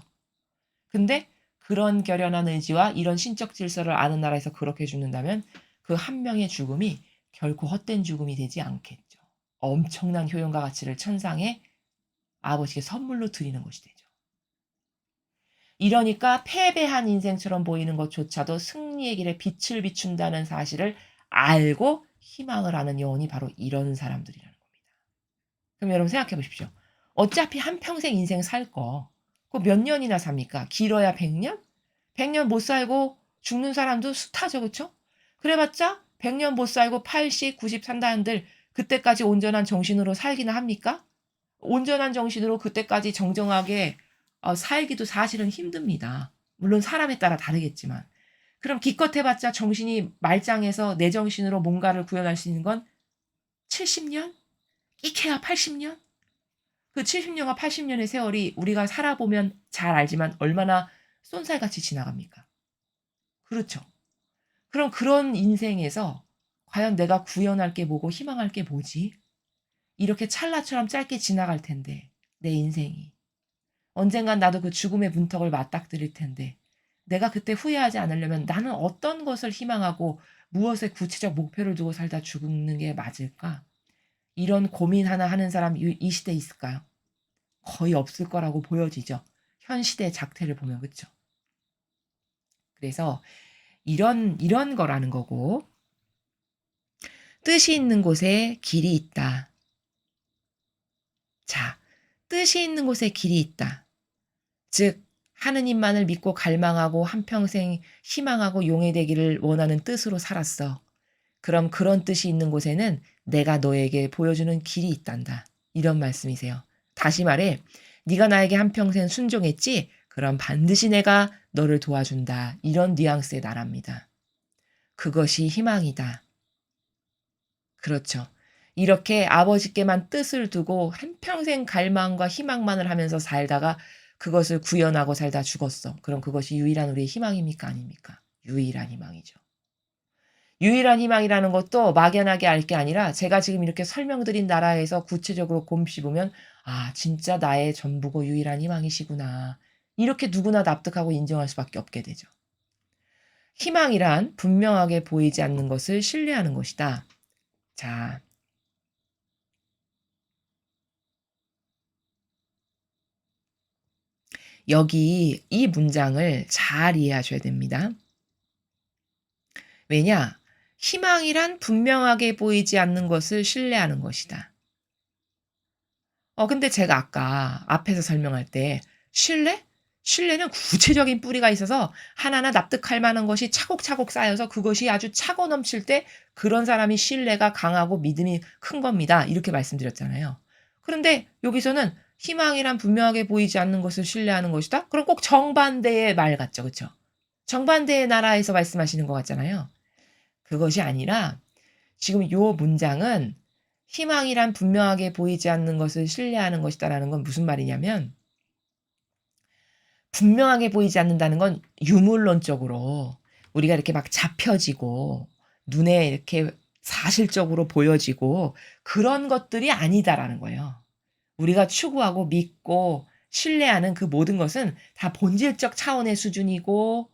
근데 그런 결연한 의지와 이런 신적 질서를 아는 나라에서 그렇게 죽는다면 그 한 명의 죽음이 결코 헛된 죽음이 되지 않겠죠. 엄청난 효용과 가치를 천상에 아버지께 선물로 드리는 것이 되죠. 이러니까 패배한 인생처럼 보이는 것조차도 승리의 길에 빛을 비춘다는 사실을 알고 희망을 하는 영혼이 바로 이런 사람들이라는 겁니다. 그럼 여러분 생각해 보십시오. 어차피 한평생 인생 살 거, 그거 몇 년이나 삽니까? 길어야 100년? 100년 못 살고 죽는 사람도 숱하죠, 그쵸? 그래봤자 100년 못 살고 80, 90 산다는들 그때까지 온전한 정신으로 살기나 합니까? 온전한 정신으로 그때까지 정정하게 살기도 사실은 힘듭니다. 물론 사람에 따라 다르겠지만. 그럼 기껏 해봤자 정신이 말짱해서 내 정신으로 뭔가를 구현할 수 있는 건 70년? 끼케야 80년? 그 70년과 80년의 세월이 우리가 살아보면 잘 알지만 얼마나 쏜살같이 지나갑니까? 그렇죠. 그럼 그런 인생에서 과연 내가 구현할 게 뭐고 희망할 게 뭐지? 이렇게 찰나처럼 짧게 지나갈 텐데 내 인생이. 언젠간 나도 그 죽음의 문턱을 맞닥뜨릴 텐데 내가 그때 후회하지 않으려면 나는 어떤 것을 희망하고 무엇에 구체적 목표를 두고 살다 죽는 게 맞을까? 이런 고민 하나 하는 사람 이 시대에 있을까요? 거의 없을 거라고 보여지죠. 현 시대의 작태를 보면 그렇죠. 그래서 이런 거라는 거고 뜻이 있는 곳에 길이 있다. 자, 뜻이 있는 곳에 길이 있다. 즉 하느님만을 믿고 갈망하고 한평생 희망하고 용해되기를 원하는 뜻으로 살았어. 그럼 그런 뜻이 있는 곳에는 내가 너에게 보여주는 길이 있단다. 이런 말씀이세요. 다시 말해 네가 나에게 한평생 순종했지? 그럼 반드시 내가 너를 도와준다. 이런 뉘앙스의 나라입니다. 그것이 희망이다. 그렇죠. 이렇게 아버지께만 뜻을 두고 한평생 갈망과 희망만을 하면서 살다가 그것을 구현하고 살다 죽었어. 그럼 그것이 유일한 우리의 희망입니까? 아닙니까? 유일한 희망이죠. 유일한 희망이라는 것도 막연하게 알 게 아니라 제가 지금 이렇게 설명드린 나라에서 구체적으로 곰씹으면 아, 진짜 나의 전부고 유일한 희망이시구나. 이렇게 누구나 납득하고 인정할 수밖에 없게 되죠. 희망이란 분명하게 보이지 않는 것을 신뢰하는 것이다. 자, 여기 이 문장을 잘 이해하셔야 됩니다. 왜냐? 희망이란 분명하게 보이지 않는 것을 신뢰하는 것이다. 근데 제가 아까 앞에서 설명할 때 신뢰? 신뢰는 구체적인 뿌리가 있어서 하나하나 납득할 만한 것이 차곡차곡 쌓여서 그것이 아주 차고 넘칠 때 그런 사람이 신뢰가 강하고 믿음이 큰 겁니다. 이렇게 말씀드렸잖아요. 그런데 여기서는 희망이란 분명하게 보이지 않는 것을 신뢰하는 것이다? 그럼 꼭 정반대의 말 같죠. 그쵸? 정반대의 나라에서 말씀하시는 것 같잖아요. 그것이 아니라 지금 요 문장은 희망이란 분명하게 보이지 않는 것을 신뢰하는 것이다라는 건 무슨 말이냐면 분명하게 보이지 않는다는 건 유물론적으로 우리가 이렇게 막 잡혀지고 눈에 이렇게 사실적으로 보여지고 그런 것들이 아니다라는 거예요. 우리가 추구하고 믿고 신뢰하는 그 모든 것은 다 본질적 차원의 수준이고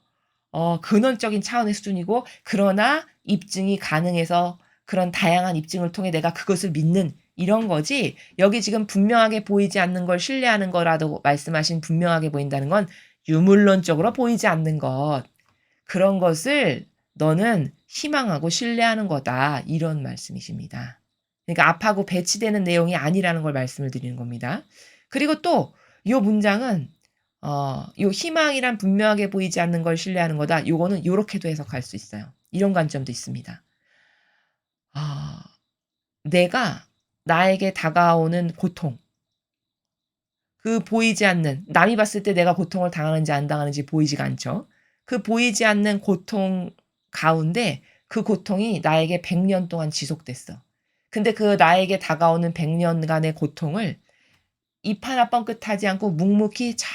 근원적인 차원의 수준이고 그러나 입증이 가능해서 그런 다양한 입증을 통해 내가 그것을 믿는 이런 거지 여기 지금 분명하게 보이지 않는 걸 신뢰하는 거라도 말씀하신 분명하게 보인다는 건 유물론적으로 보이지 않는 것 그런 것을 너는 희망하고 신뢰하는 거다 이런 말씀이십니다. 그러니까 앞하고 배치되는 내용이 아니라는 걸 말씀을 드리는 겁니다. 그리고 또 이 문장은 요 희망이란 분명하게 보이지 않는 걸 신뢰하는 거다. 요거는 요렇게도 해석할 수 있어요. 이런 관점도 있습니다. 아, 내가 나에게 다가오는 고통, 그 보이지 않는, 남이 봤을 때 내가 고통을 당하는지 안 당하는지 보이지가 않죠. 그 보이지 않는 고통 가운데 그 고통이 나에게 100년 동안 지속됐어. 근데 그 나에게 다가오는 100년간의 고통을 입 하나 뻥끗하지 않고 묵묵히 잘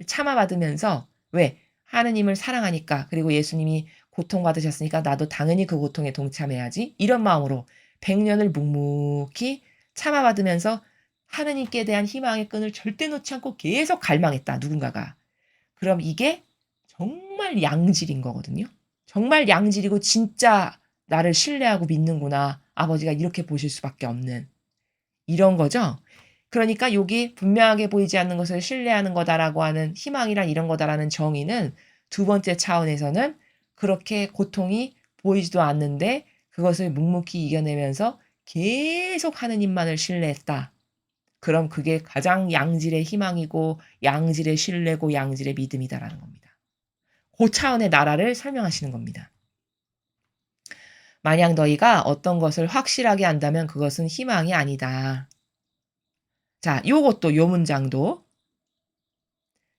참아받으면서 왜? 하느님을 사랑하니까 그리고 예수님이 고통받으셨으니까 나도 당연히 그 고통에 동참해야지 이런 마음으로 100년을 묵묵히 참아받으면서 하느님께 대한 희망의 끈을 절대 놓지 않고 계속 갈망했다 누군가가. 그럼 이게 정말 양질인 거거든요. 정말 양질이고 진짜 나를 신뢰하고 믿는구나. 아버지가 이렇게 보실 수밖에 없는 이런 거죠. 그러니까 여기 분명하게 보이지 않는 것을 신뢰하는 거다라고 하는 희망이란 이런 거다라는 정의는 두 번째 차원에서는 그렇게 고통이 보이지도 않는데 그것을 묵묵히 이겨내면서 계속 하느님만을 신뢰했다. 그럼 그게 가장 양질의 희망이고 양질의 신뢰고 양질의 믿음이다라는 겁니다. 그 차원의 나라를 설명하시는 겁니다. 만약 너희가 어떤 것을 확실하게 안다면 그것은 희망이 아니다. 자, 요것도 요 문장도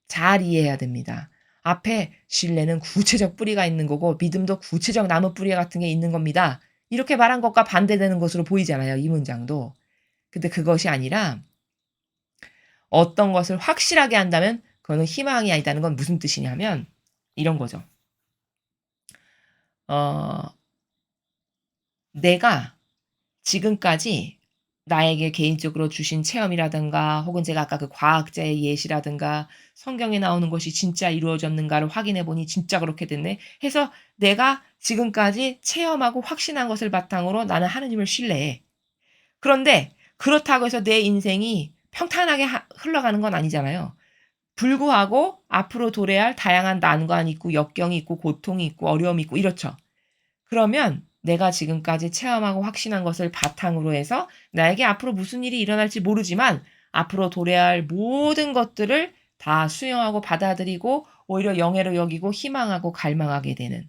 잘 이해해야 됩니다. 앞에 신뢰는 구체적 뿌리가 있는 거고 믿음도 구체적 나무 뿌리 같은 게 있는 겁니다. 이렇게 말한 것과 반대되는 것으로 보이잖아요. 이 문장도. 근데 그것이 아니라 어떤 것을 확실하게 한다면 그거는 희망이 아니다는 건 무슨 뜻이냐면 이런 거죠. 어, 내가 지금까지 나에게 개인적으로 주신 체험이라든가 혹은 제가 아까 그 과학자의 예시라든가 성경에 나오는 것이 진짜 이루어졌는가를 확인해 보니 진짜 그렇게 됐네 해서 내가 지금까지 체험하고 확신한 것을 바탕으로 나는 하느님을 신뢰해. 그런데 그렇다고 해서 내 인생이 평탄하게 흘러가는 건 아니잖아요. 불구하고 앞으로 도래할 다양한 난관이 있고 역경이 있고 고통이 있고 어려움이 있고 이렇죠. 그러면 내가 지금까지 체험하고 확신한 것을 바탕으로 해서 나에게 앞으로 무슨 일이 일어날지 모르지만 앞으로 도래해야 할 모든 것들을 다 수용하고 받아들이고 오히려 영예로 여기고 희망하고 갈망하게 되는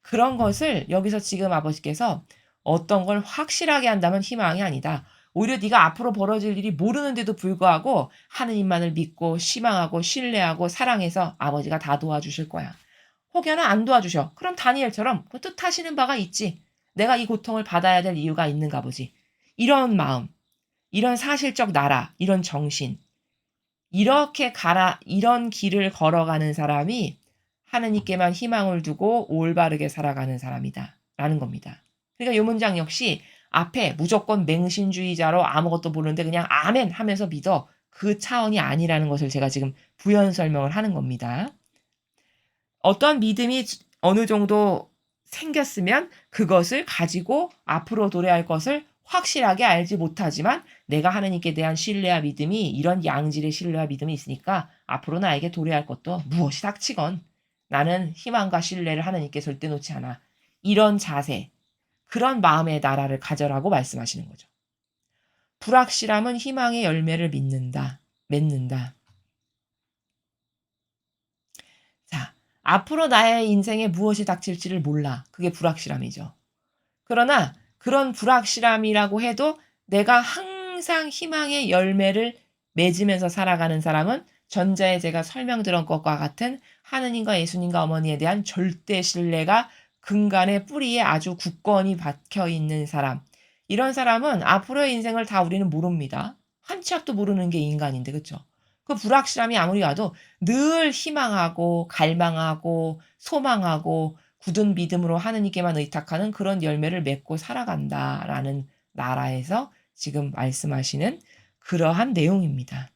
그런 것을 여기서 지금 아버지께서 어떤 걸 확실하게 한다면 희망이 아니다. 오히려 네가 앞으로 벌어질 일이 모르는데도 불구하고 하느님만을 믿고 희망하고 신뢰하고 사랑해서 아버지가 다 도와주실 거야. 혹여나 안 도와주셔. 그럼 다니엘처럼 그 뜻하시는 바가 있지. 내가 이 고통을 받아야 될 이유가 있는가 보지. 이런 마음, 이런 사실적 나라, 이런 정신, 이렇게 이런 길을 걸어가는 사람이 하느님께만 희망을 두고 올바르게 살아가는 사람이다. 라는 겁니다. 그러니까 이 문장 역시 앞에 무조건 맹신주의자로 아무것도 모르는데 그냥 아멘 하면서 믿어. 그 차원이 아니라는 것을 제가 지금 부연 설명을 하는 겁니다. 어떤 믿음이 어느 정도 생겼으면 그것을 가지고 앞으로 도래할 것을 확실하게 알지 못하지만 내가 하느님께 대한 신뢰와 믿음이 이런 양질의 신뢰와 믿음이 있으니까 앞으로 나에게 도래할 것도 무엇이 닥치건 나는 희망과 신뢰를 하느님께 절대 놓지 않아. 이런 자세, 그런 마음의 나라를 가져라고 말씀하시는 거죠. 불확실함은 희망의 열매를 맺는다. 자, 앞으로 나의 인생에 무엇이 닥칠지를 몰라. 그게 불확실함이죠. 그러나 그런 불확실함이라고 해도 내가 항상 희망의 열매를 맺으면서 살아가는 사람은 전자에 제가 설명드린 것과 같은 하느님과 예수님과 어머니에 대한 절대 신뢰가 근간의 뿌리에 아주 굳건히 박혀 있는 사람. 이런 사람은 앞으로의 인생을 다 우리는 모릅니다. 한 치 앞도 모르는 게 인간인데, 그쵸? 그 불확실함이 아무리 와도 늘 희망하고 갈망하고 소망하고 굳은 믿음으로 하느님께만 의탁하는 그런 열매를 맺고 살아간다라는 나라에서 지금 말씀하시는 그러한 내용입니다.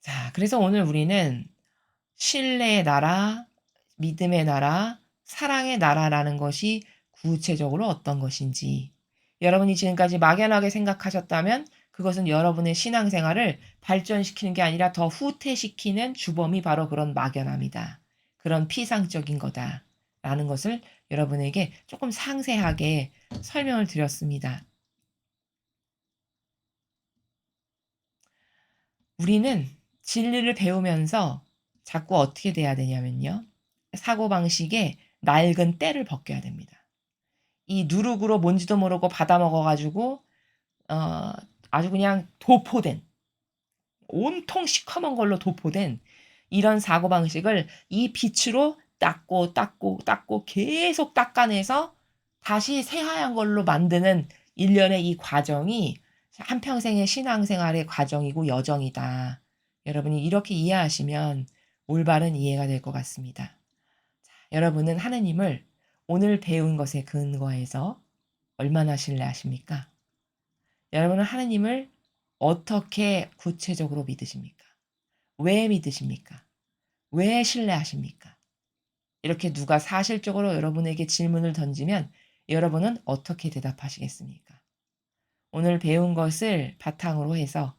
자, 그래서 오늘 우리는 신뢰의 나라, 믿음의 나라, 사랑의 나라라는 것이 구체적으로 어떤 것인지 여러분이 지금까지 막연하게 생각하셨다면 그것은 여러분의 신앙생활을 발전시키는 게 아니라 더 후퇴시키는 주범이 바로 그런 막연함이다. 그런 피상적인 거다. 라는 것을 여러분에게 조금 상세하게 설명을 드렸습니다. 우리는 진리를 배우면서 자꾸 어떻게 돼야 되냐면요. 사고방식에 낡은 때를 벗겨야 됩니다. 이 누룩으로 뭔지도 모르고 받아먹어가지고 어, 아주 그냥 도포된 온통 시커먼 걸로 도포된 이런 사고방식을 이 빛으로 닦고 계속 닦아내서 다시 새하얀 걸로 만드는 일련의 이 과정이 한평생의 신앙생활의 과정이고 여정이다. 여러분이 이렇게 이해하시면 올바른 이해가 될 것 같습니다. 자, 여러분은 하느님을 오늘 배운 것에 근거해서 얼마나 신뢰하십니까? 여러분은 하느님을 어떻게 구체적으로 믿으십니까? 왜 믿으십니까? 왜 신뢰하십니까? 이렇게 누가 사실적으로 여러분에게 질문을 던지면 여러분은 어떻게 대답하시겠습니까? 오늘 배운 것을 바탕으로 해서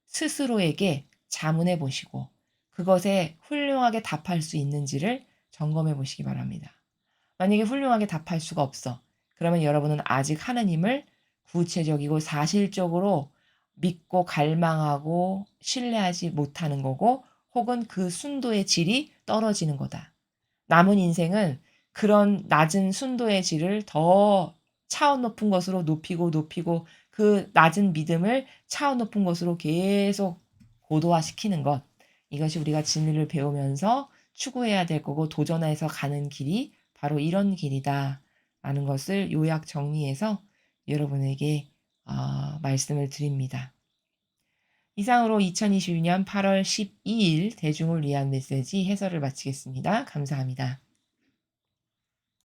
스스로에게 자문해 보시고 그것에 훌륭하게 답할 수 있는지를 점검해 보시기 바랍니다. 만약에 훌륭하게 답할 수가 없어. 그러면 여러분은 아직 하느님을 구체적이고 사실적으로 믿고 갈망하고 신뢰하지 못하는 거고 혹은 그 순도의 질이 떨어지는 거다. 남은 인생은 그런 낮은 순도의 질을 더 차원 높은 것으로 높이고 그 낮은 믿음을 차원 높은 것으로 계속 고도화시키는 것. 이것이 우리가 진리를 배우면서 추구해야 될 거고 도전해서 가는 길이 바로 이런 길이다. 라는 것을 요약 정리해서 여러분에게 말씀을 드립니다. 이상으로 2022년 8월 12일 대중을 위한 메시지 해설을 마치겠습니다. 감사합니다.